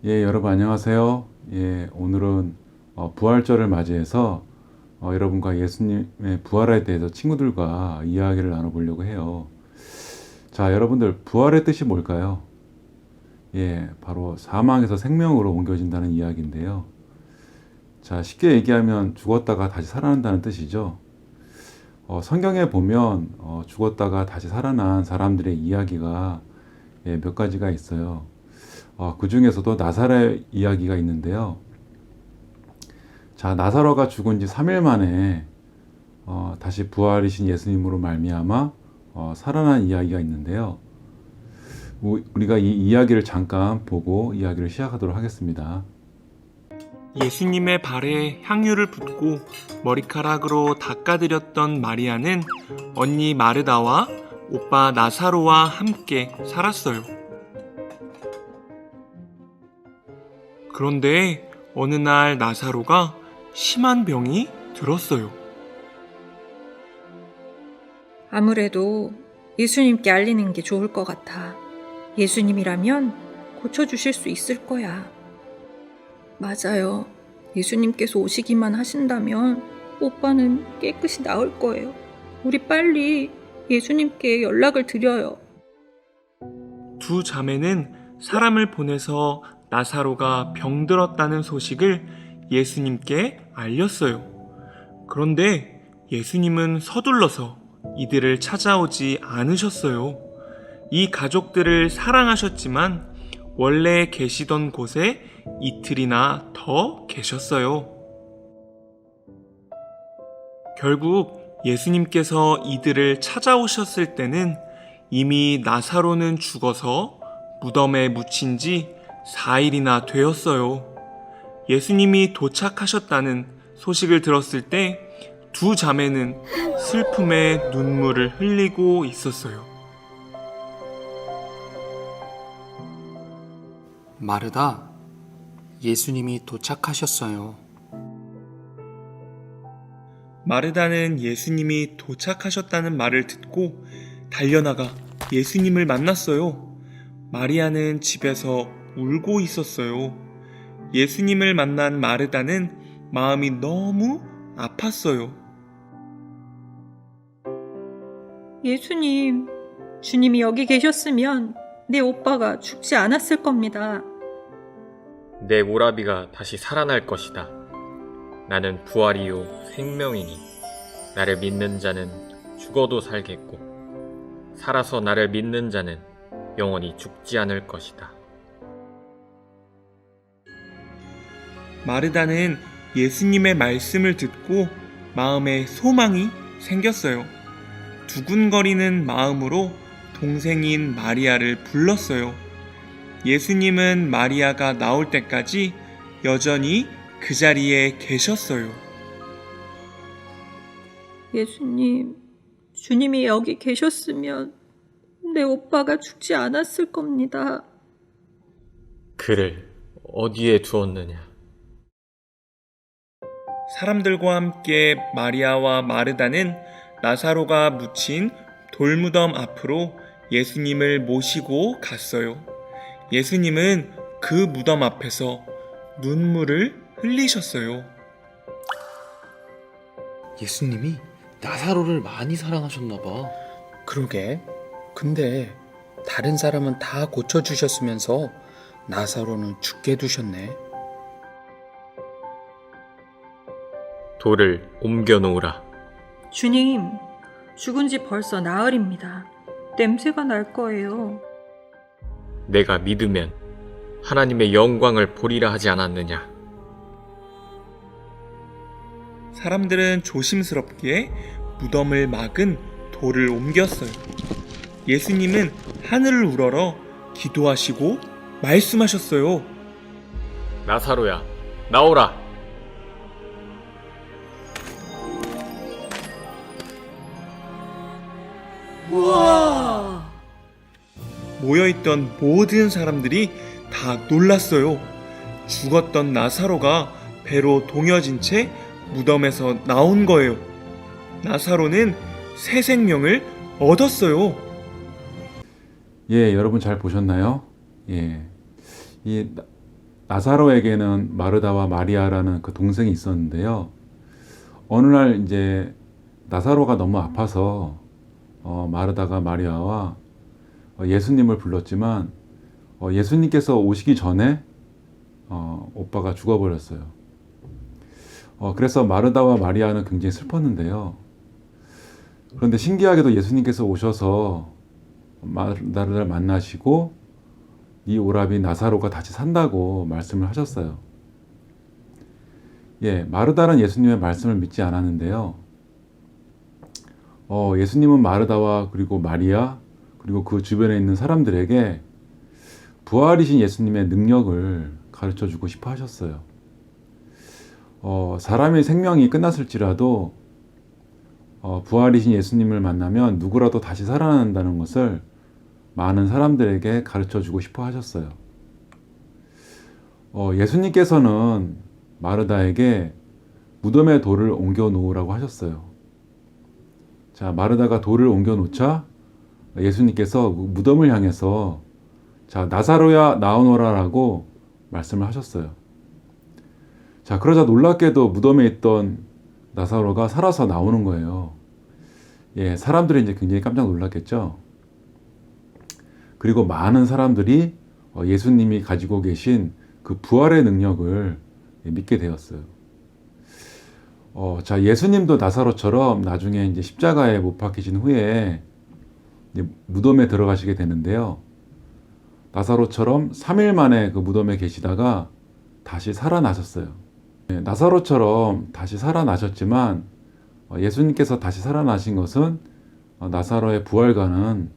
여러분 안녕하세요. 오늘은 부활절을 맞이해서 여러분과 예수님의 부활에 대해서 친구들과 이야기를 나눠보려고 해요. 자, 여러분들 부활의 뜻이 뭘까요? 바로 사망에서 생명으로 옮겨진다는 이야기인데요. 자, 쉽게 얘기하면 죽었다가 다시 살아난다는 뜻이죠. 성경에 보면 죽었다가 다시 살아난 사람들의 이야기가 몇 가지가 있어요. 그 중에서도 나사로의 이야기가 있는데요. 자, 나사로가 죽은 지 3일 만에 다시 부활이신 예수님으로 말미암아 살아난 이야기가 있는데요. 우리가 이 이야기를 잠깐 보고 이야기를 시작하도록 하겠습니다. 예수님의 발에 향유를 붓고 머리카락으로 닦아드렸던 마리아는 언니 마르다와 오빠 나사로와 함께 살았어요. 그런데 어느 날 나사로가 심한 병이 들었어요. 아무래도 예수님께 알리는 게 좋을 것 같아. 예수님이라면 고쳐주실 수 있을 거야. 맞아요. 예수님께서 오시기만 하신다면 오빠는 깨끗이 나을 거예요. 우리 빨리 예수님께 연락을 드려요. 두 자매는 사람을 보내서 나사로가 병들었다는 소식을 예수님께 알렸어요. 그런데 예수님은 서둘러서 이들을 찾아오지 않으셨어요. 이 가족들을 사랑하셨지만 원래 계시던 곳에 이틀이나 더 계셨어요. 결국 예수님께서 이들을 찾아오셨을 때는 이미 나사로는 죽어서 무덤에 묻힌 지 4일이나 되었어요. 예수님이 도착하셨다는 소식을 들었을 때 두 자매는 슬픔에 눈물을 흘리고 있었어요. 마르다, 예수님이 도착하셨어요. 마르다는 예수님이 도착하셨다는 말을 듣고 달려나가 예수님을 만났어요. 마리아는 집에서 울고 있었어요. 예수님을 만난 마르다는 마음이 너무 아팠어요. 예수님, 주님이 여기 계셨으면 내 오빠가 죽지 않았을 겁니다. 내 오라비가 다시 살아날 것이다. 나는 부활이요 생명이니 나를 믿는 자는 죽어도 살겠고 살아서 나를 믿는 자는 영원히 죽지 않을 것이다. 마르다는 예수님의 말씀을 듣고 마음에 소망이 생겼어요. 두근거리는 마음으로 동생인 마리아를 불렀어요. 예수님은 마리아가 나올 때까지 여전히 그 자리에 계셨어요. 예수님, 주님이 여기 계셨으면 내 오빠가 죽지 않았을 겁니다. 그를 어디에 두었느냐? 사람들과 함께 마리아와 마르다는 나사로가 묻힌 돌무덤 앞으로 예수님을 모시고 갔어요. 예수님은 그 무덤 앞에서 눈물을 흘리셨어요. 예수님이 나사로를 많이 사랑하셨나 봐. 그러게. 근데 다른 사람은 다 고쳐주셨으면서 나사로는 죽게 두셨네. 돌을 옮겨 놓으라. 주님, 죽은 지 벌써 나흘입니다. 냄새가 날 거예요. 내가 믿으면 하나님의 영광을 보리라 하지 않았느냐? 사람들은 조심스럽게 무덤을 막은 돌을 옮겼어요. 예수님은 하늘을 우러러 기도하시고 말씀하셨어요. 나사로야, 나오라. 우와! 모여있던 모든 사람들이 다 놀랐어요. 죽었던 나사로가 배로 동여진 채 무덤에서 나온 거예요. 나사로는 새 생명을 얻었어요. 여러분 잘 보셨나요? 이 나사로에게는 마르다와 마리아라는 그 동생이 있었는데요. 어느 날 이제 나사로가 너무 아파서 마르다가 마리아와 예수님을 불렀지만 예수님께서 오시기 전에 오빠가 죽어버렸어요. 그래서 마르다와 마리아는 굉장히 슬펐는데요. 그런데 신기하게도 예수님께서 오셔서 마르다를 만나시고 이 오라비 나사로가 다시 산다고 말씀을 하셨어요. 예, 마르다는 예수님의 말씀을 믿지 않았는데요. 예수님은 마르다와 그리고 마리아 그리고 그 주변에 있는 사람들에게 부활이신 예수님의 능력을 가르쳐 주고 싶어 하셨어요. 사람의 생명이 끝났을지라도 부활이신 예수님을 만나면 누구라도 다시 살아난다는 것을 많은 사람들에게 가르쳐 주고 싶어 하셨어요. 예수님께서는 마르다에게 무덤에 돌을 옮겨 놓으라고 하셨어요. 자, 마르다가 돌을 옮겨 놓자 예수님께서 무덤을 향해서 자, 나사로야 나오너라라고 말씀을 하셨어요. 자, 그러자 놀랍게도 무덤에 있던 나사로가 살아서 나오는 거예요. 예, 사람들이 이제 굉장히 깜짝 놀랐겠죠. 그리고 많은 사람들이 예수님이 가지고 계신 그 부활의 능력을 믿게 되었어요. 자, 예수님도 나사로처럼 나중에 이제 십자가에 못 박히신 후에 이제 무덤에 들어가시게 되는데요. 나사로처럼 3일 만에 그 무덤에 계시다가 다시 살아나셨어요. 나사로처럼 다시 살아나셨지만 예수님께서 다시 살아나신 것은 나사로의 부활과는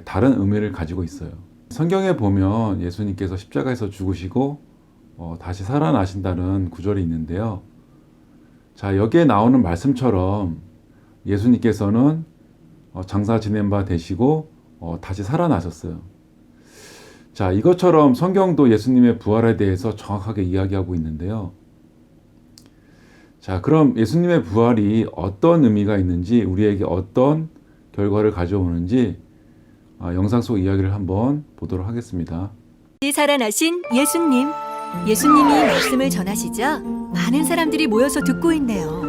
다른 의미를 가지고 있어요. 성경에 보면 예수님께서 십자가에서 죽으시고 다시 살아나신다는 구절이 있는데요. 자, 여기에 나오는 말씀처럼 예수님께서는 장사 지낸 바 되시고 다시 살아나셨어요. 자, 이것처럼 성경도 예수님의 부활에 대해서 정확하게 이야기하고 있는데요. 자, 그럼 예수님의 부활이 어떤 의미가 있는지, 우리에게 어떤 결과를 가져오는지 영상 속 이야기를 한번 보도록 하겠습니다. 살아나신 예수님. 예수님이 말씀을 전하시자 많은 사람들이 모여서 듣고 있네요.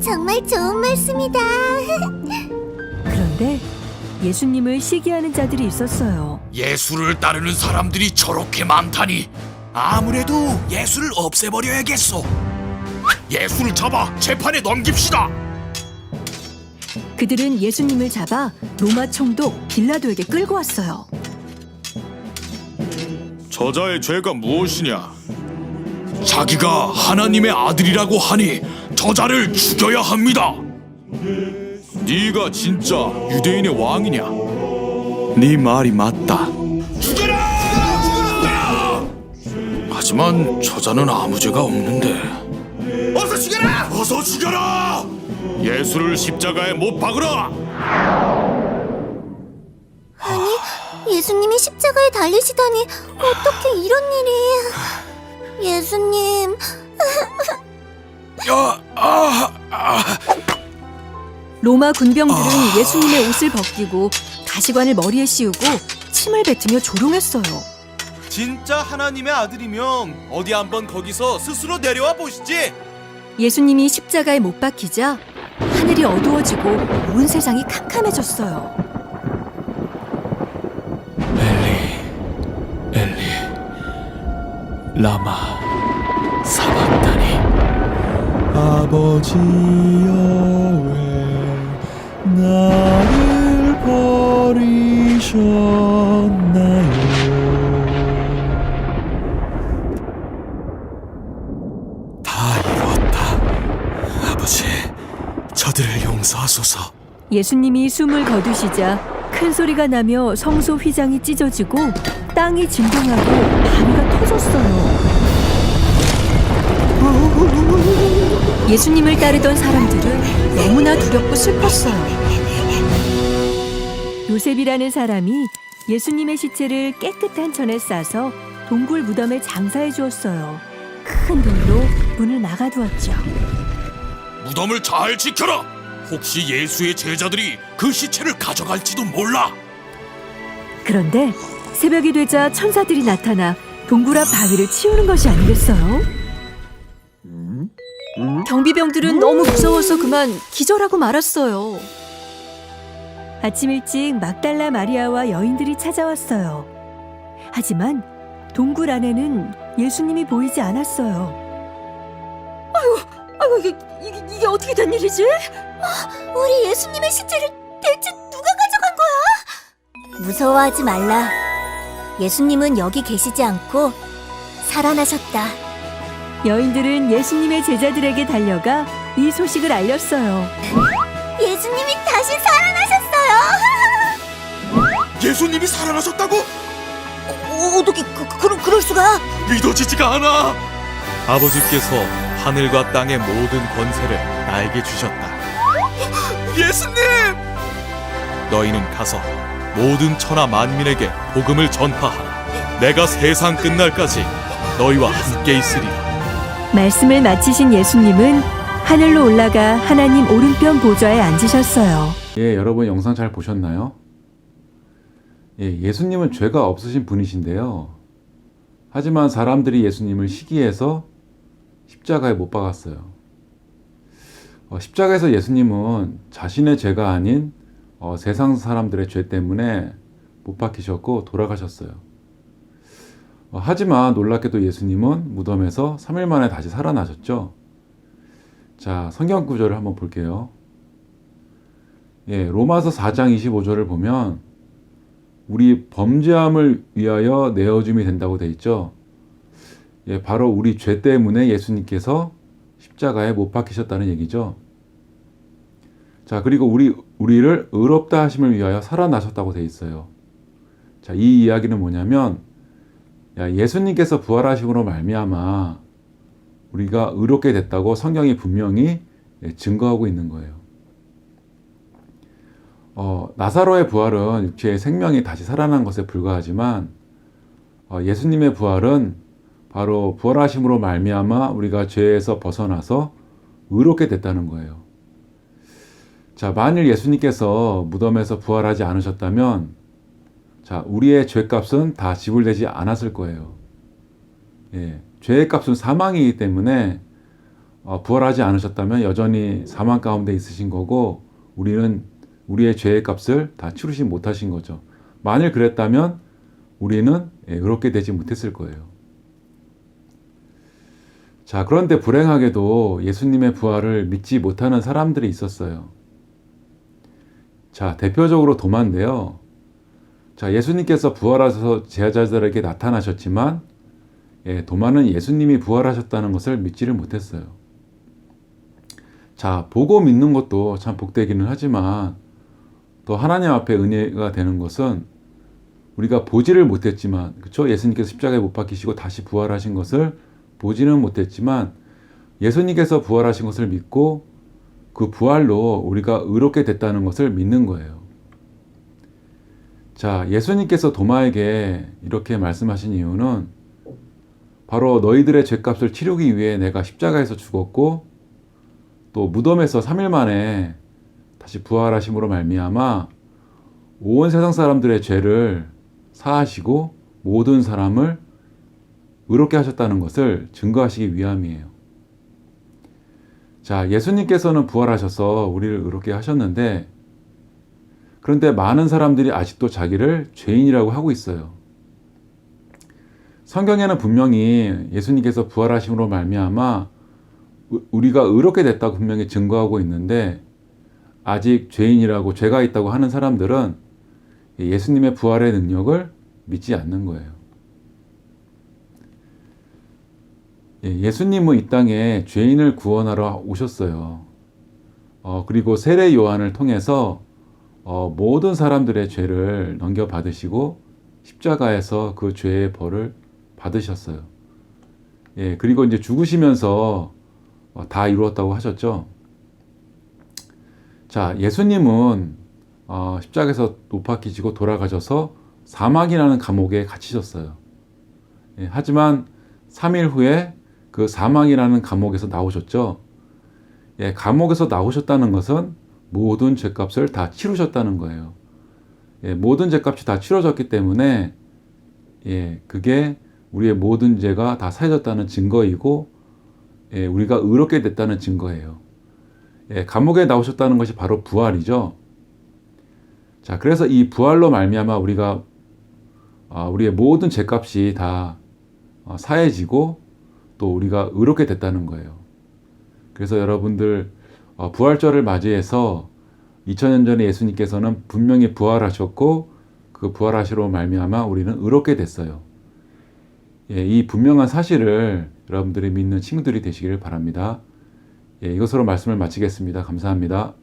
정말 좋은 말씀이다. 그런데 예수님을 시기하는 자들이 있었어요. 예수를 따르는 사람들이 저렇게 많다니 아무래도 예수를 없애버려야겠소. 예수를 잡아 재판에 넘깁시다. 그들은 예수님을 잡아 로마 총독 빌라도에게 끌고 왔어요. 저자의 죄가 무엇이냐? 자기가 하나님의 아들이라고 하니 저자를 죽여야 합니다. 네가 진짜 유대인의 왕이냐? 네 말이 맞다. 죽여라! 하지만 저자는 아무 죄가 없는데. 어서 죽여라! 어서 죽여라! 예수를 십자가에 못 박으라! 예수님이 십자가에 달리시다니 어떻게 이런 일이? 예수님. 로마 군병들은 예수님의 옷을 벗기고 가시관을 머리에 씌우고 침을 뱉으며 조롱했어요. 진짜 하나님의 아들이면 어디 한번 거기서 스스로 내려와 보시지. 예수님이 십자가에 못 박히자 하늘이 어두워지고 온 세상이 캄캄해졌어요. 엘리 라마 사박다니. 아버지여 왜 나를 버리셨나요? 다 이뤘다. 아버지, 저들을 용서하소서. 예수님이 숨을 거두시자 큰 소리가 나며 성소 휘장이 찢어지고 땅이 진동하고 바위가 터졌어요. 예수님을 따르던 사람들은 너무나 두렵고 슬펐어요. 요셉이라는 사람이 예수님의 시체를 깨끗한 천에 싸서 동굴 무덤에 장사해 주었어요. 큰 돌로 문을 막아두었죠. 무덤을 잘 지켜라. 혹시 예수의 제자들이 그 시체를 가져갈지도 몰라. 그런데 새벽이 되자 천사들이 나타나 동굴 앞 바위를 치우는 것이 아니겠어요? 경비병들은 너무 무서워서 그만 기절하고 말았어요. 아침 일찍 막달라 마리아와 여인들이 찾아왔어요. 하지만 동굴 안에는 예수님이 보이지 않았어요. 아이고, 이게 어떻게 된 일이지? 우리 예수님의 시체를 대체 누가 가져간 거야? 무서워하지 말라. 예수님은 여기 계시지 않고 살아나셨다. 여인들은 예수님의 제자들에게 달려가 이 소식을 알렸어요. 예수님이 다시 살아나셨어요. 예수님이 살아나셨다고? 어떻게 그럴 수가? 믿어지지가 않아. 아버지께서 하늘과 땅의 모든 권세를 나에게 주셨다. 예수님! 너희는 가서 모든 천하 만민에게 복음을 전파하라. 내가 세상 끝날까지 너희와 함께 있으리라. 말씀을 마치신 예수님은 하늘로 올라가 하나님 오른편 보좌에 앉으셨어요. 예, 여러분 영상 잘 보셨나요? 예, 예수님은 죄가 없으신 분이신데요. 하지만 사람들이 예수님을 시기해서 십자가에 못 박았어요. 십자가에서 예수님은 자신의 죄가 아닌 세상 사람들의 죄 때문에 못 박히셨고 돌아가셨어요. 하지만 놀랍게도 예수님은 무덤에서 3일 만에 다시 살아나셨죠. 자, 성경 구절을 한번 볼게요. 예, 로마서 4장 25절을 보면 우리 범죄함을 위하여 내어줌이 된다고 돼 있죠. 예, 바로 우리 죄 때문에 예수님께서 십자가에 못 박히셨다는 얘기죠. 자, 그리고 우리를 의롭다 하심을 위하여 살아나셨다고 돼 있어요. 자, 이 이야기는 뭐냐면 예수님께서 부활하심으로 말미암아 우리가 의롭게 됐다고 성경이 분명히 증거하고 있는 거예요. 나사로의 부활은 육체의 생명이 다시 살아난 것에 불과하지만 예수님의 부활은 바로 부활하심으로 말미암아 우리가 죄에서 벗어나서 의롭게 됐다는 거예요. 자, 만일 예수님께서 무덤에서 부활하지 않으셨다면 자, 우리의 죄값은 다 지불되지 않았을 거예요. 예, 죄의 값은 사망이기 때문에 부활하지 않으셨다면 여전히 사망 가운데 있으신 거고 우리는 우리의 죄의 값을 다 치르지 못하신 거죠. 만일 그랬다면 우리는 의롭게 되지 못했을 거예요. 자, 그런데 불행하게도 예수님의 부활을 믿지 못하는 사람들이 있었어요. 자, 대표적으로 도마인데요. 자, 예수님께서 부활하셔서 제자들에게 나타나셨지만 도마는 예수님이 부활하셨다는 것을 믿지를 못했어요. 자, 보고 믿는 것도 참 복되기는 하지만 또 하나님 앞에 은혜가 되는 것은 우리가 보지를 못했지만, 그렇죠? 예수님께서 십자가에 못 박히시고 다시 부활하신 것을 보지는 못했지만 예수님께서 부활하신 것을 믿고 그 부활로 우리가 의롭게 됐다는 것을 믿는 거예요. 자, 예수님께서 도마에게 이렇게 말씀하신 이유는 바로 너희들의 죄값을 치르기 위해 내가 십자가에서 죽었고 또 무덤에서 3일 만에 다시 부활하심으로 말미암아 온 세상 사람들의 죄를 사하시고 모든 사람을 의롭게 하셨다는 것을 증거하시기 위함이에요. 자, 예수님께서는 부활하셔서 우리를 의롭게 하셨는데 그런데 많은 사람들이 아직도 자기를 죄인이라고 하고 있어요. 성경에는 분명히 예수님께서 부활하심으로 말미암아 우리가 의롭게 됐다고 분명히 증거하고 있는데 아직 죄인이라고 죄가 있다고 하는 사람들은 예수님의 부활의 능력을 믿지 않는 거예요. 예수님은 이 땅에 죄인을 구원하러 오셨어요. 그리고 세례 요한을 통해서 모든 사람들의 죄를 넘겨받으시고 십자가에서 그 죄의 벌을 받으셨어요. 예, 그리고 이제 죽으시면서 다 이루었다고 하셨죠. 자, 예수님은 십자가에서 못 박히시고 돌아가셔서 사막이라는 감옥에 갇히셨어요. 예, 하지만 3일 후에 그 사망이라는 감옥에서 나오셨죠. 예, 감옥에서 나오셨다는 것은 모든 죄값을 다 치르셨다는 거예요. 예, 모든 죄값이 다 치러졌기 때문에 그게 우리의 모든 죄가 다 사해졌다는 증거이고, 예, 우리가 의롭게 됐다는 증거예요. 예, 감옥에 나오셨다는 것이 바로 부활이죠. 자, 그래서 이 부활로 말미암아 우리가 우리의 모든 죄값이 다 사해지고 또 우리가 의롭게 됐다는 거예요. 그래서 여러분들 부활절을 맞이해서 2000년 전에 예수님께서는 분명히 부활하셨고 그 부활하시로 말미암아 우리는 의롭게 됐어요. 예, 이 분명한 사실을 여러분들이 믿는 친구들이 되시기를 바랍니다. 예, 이것으로 말씀을 마치겠습니다. 감사합니다.